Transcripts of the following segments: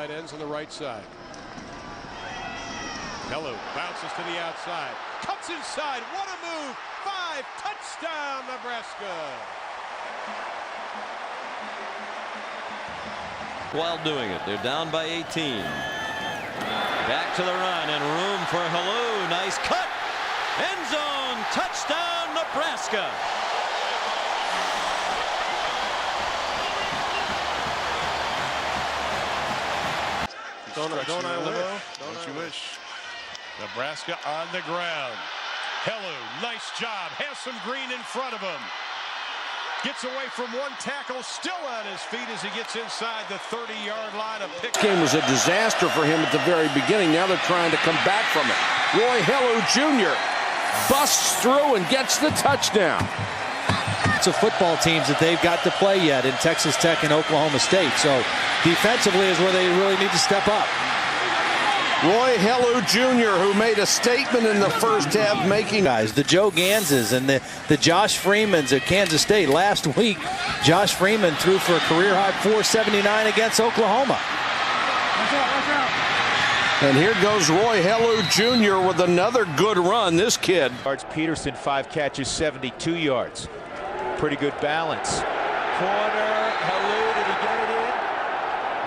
tight ends on the right side. Helu bounces to the outside. Cuts inside. What a move. 5. Touchdown, Nebraska. While doing it, they're down by 18. Back to the run and room for Helu. Nice cut. End zone. Touchdown, Nebraska. Don't you wish. Nebraska on the ground. Helu, nice job. Has some green in front of him. Gets away from one tackle, still on his feet as he gets inside the 30-yard line. This game was a disaster for him at the very beginning. Now they're trying to come back from it. Roy Helu Jr. busts through and gets the touchdown. It's a football teams that they've got to play yet in Texas Tech and Oklahoma State. So defensively is where they really need to step up. Roy Helu Jr., who made a statement in the first half, making guys, the Joe Ganses and the Josh Freemans at Kansas State. Last week, Josh Freeman threw for a career-high 479 against Oklahoma. And here goes Roy Helu Jr. with another good run. This kid. Peterson, 5 catches, 72 yards. Pretty good balance. Corner, Helu, did he get it in?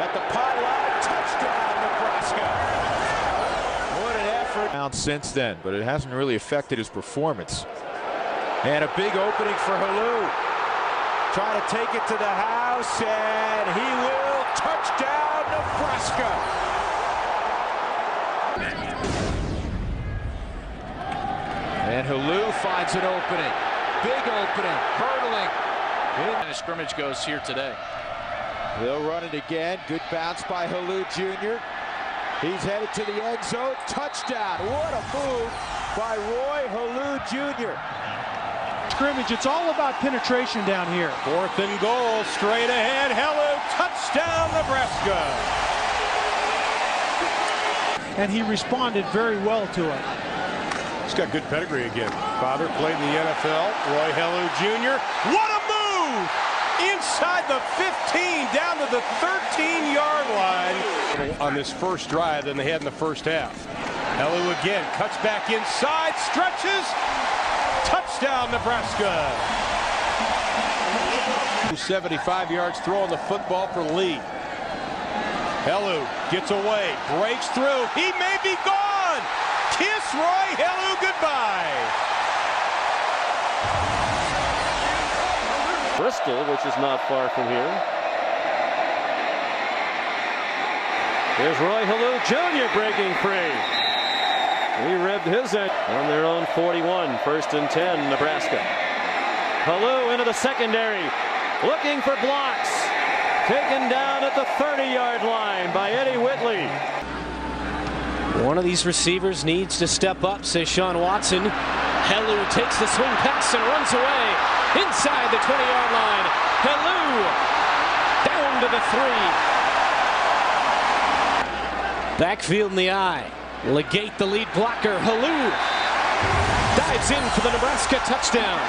At the pylon, touchdown, Nebraska. Since then, but it hasn't really affected his performance. And a big opening for Helu. Trying to take it to the house, and he will. Touchdown, Nebraska. And Helu finds an opening. Big opening, hurdling. And the scrimmage goes here today. They'll run it again. Good bounce by Helu Jr. He's headed to the end zone. Touchdown. What a move by Roy Helu Jr. Scrimmage, it's all about penetration down here. 4th and goal, straight ahead. Helu, touchdown, Nebraska. And he responded very well to it. He's got good pedigree again. Father played in the NFL. Roy Helu Jr. What a move! Inside the 15, down to the 13-yard line on this first drive than they had in the first half. Helu again cuts back inside, stretches, touchdown Nebraska. 75 yards throwing the football for the lead. Helu gets away, breaks through, he may be gone. Kiss Roy Helu goodbye. Bristol, which is not far from here. Here's Roy Helu Jr. breaking free. He ribbed his end on their own 41. 1st and 10, Nebraska. Helu into the secondary, looking for blocks. Taken down at the 30-yard line by Eddie Whitley. One of these receivers needs to step up, says Sean Watson. Helu takes the swing pass and runs away. Inside the 20-yard line. Helu down to the 3. Backfield in the eye. Legate the lead blocker. Helu dives in for the Nebraska touchdown.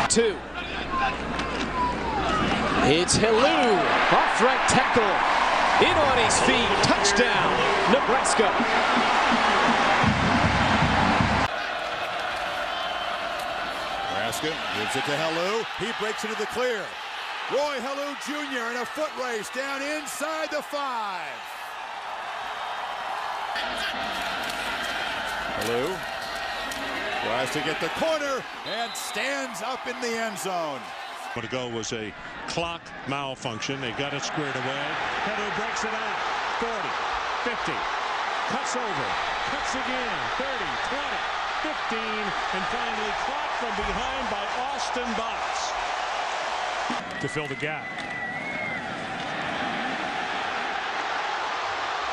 2. It's Helu off right tackle. In on his feet. Touchdown, Nebraska. Gives it to Helu. He breaks into the clear. Roy Helu Jr. in a foot race down inside the 5. Helu tries to get the corner and stands up in the end zone. What ago was a clock malfunction. They got it squared away. Helu breaks it out. 40, 50, cuts over, cuts again. 30, 20. 15, and finally caught from behind by Austin Botts to fill the gap.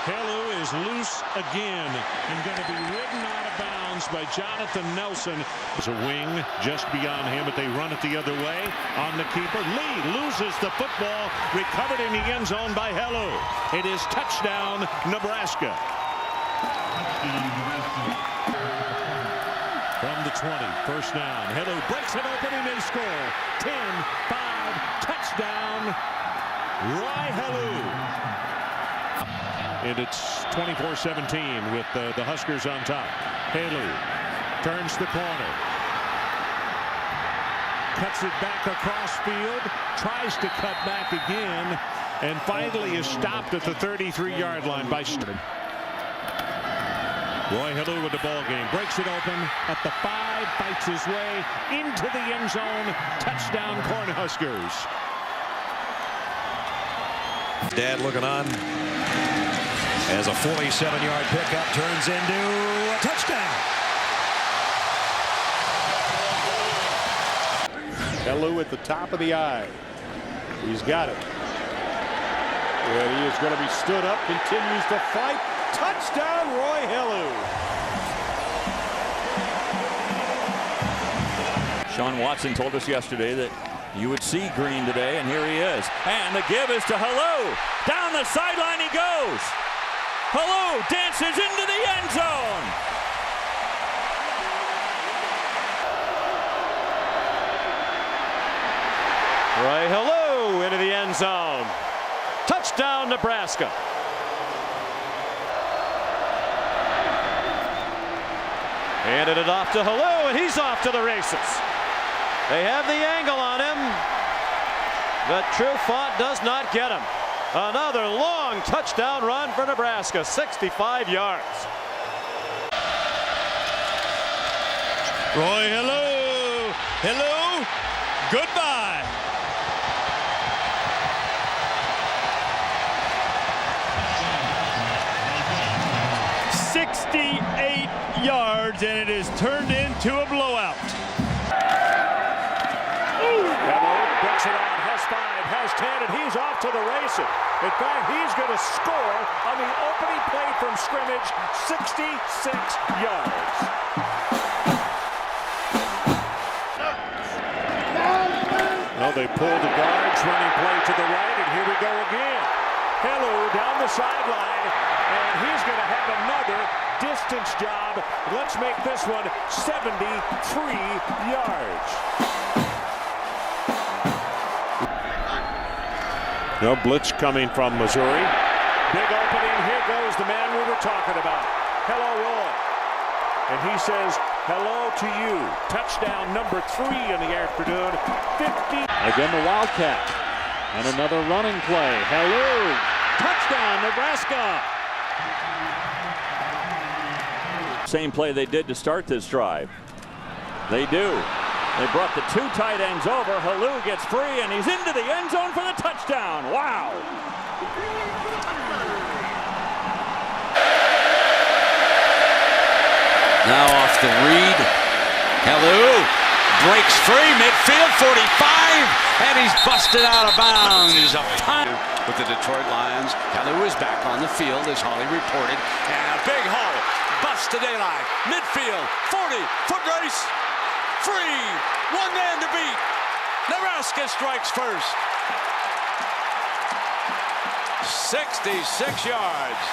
Helu is loose again and going to be ridden out of bounds by Jonathan Nelson. There's a wing just beyond him, but they run it the other way on the keeper. Lee loses the football, recovered in the end zone by Helu. It is touchdown, Nebraska. From the 20, first down. Helu breaks it open and they score. 10-5, touchdown, Roy Helu. And it's 24-17 with the Huskers on top. Helu turns the corner. Cuts it back across field. Tries to cut back again. And finally is stopped at the 33-yard line by Stern. Roy Helu with the ball game. Breaks it open at the 5. Fights his way into the end zone. Touchdown Cornhuskers. Dad looking on as a 47-yard pickup turns into a touchdown. Helu at the top of the eye. He's got it. And he is going to be stood up, continues to fight. Touchdown, Roy Helu. Sean Watson told us yesterday that you would see Green today, and here he is. And the give is to Helu. Down the sideline he goes. Helu dances into the end zone. Roy Helu into the end zone. Touchdown, Nebraska. Handed it off to Helu, and he's off to the races. They have the angle on him, but Trufant does not get him. Another long touchdown run for Nebraska, 65 yards. Roy Helu. Helu, goodbye. Yards, and it is turned into a blowout. Helu breaks it on, has 5, has 10, and he's off to the races. In fact, he's going to score on the opening play from scrimmage, 66 yards. Well, they pulled the guards, running play to the right, and here we go again. Helu down the sideline, and he's going to have another distance job. Let's make this one 73 yards. No blitz coming from Missouri. Big opening. Here goes the man we were talking about. Hello, Roy. And he says, hello to you. Touchdown number 3 in the afternoon. 50. Again, the Wildcat. And another running play. Helu. Touchdown, Nebraska. Same play they did to start this drive. They do. They brought the 2 tight ends over. Helu gets free, and he's into the end zone for the touchdown. Wow. Now off the read. Helu breaks free, midfield 45, and he's busted out of bounds. With the Detroit Lions, Helu is back on the field, as Holly reported, and a big hole. Bust to daylight, midfield, 40, foot race, free, 1 man to beat. Nebraska strikes first. 66 yards.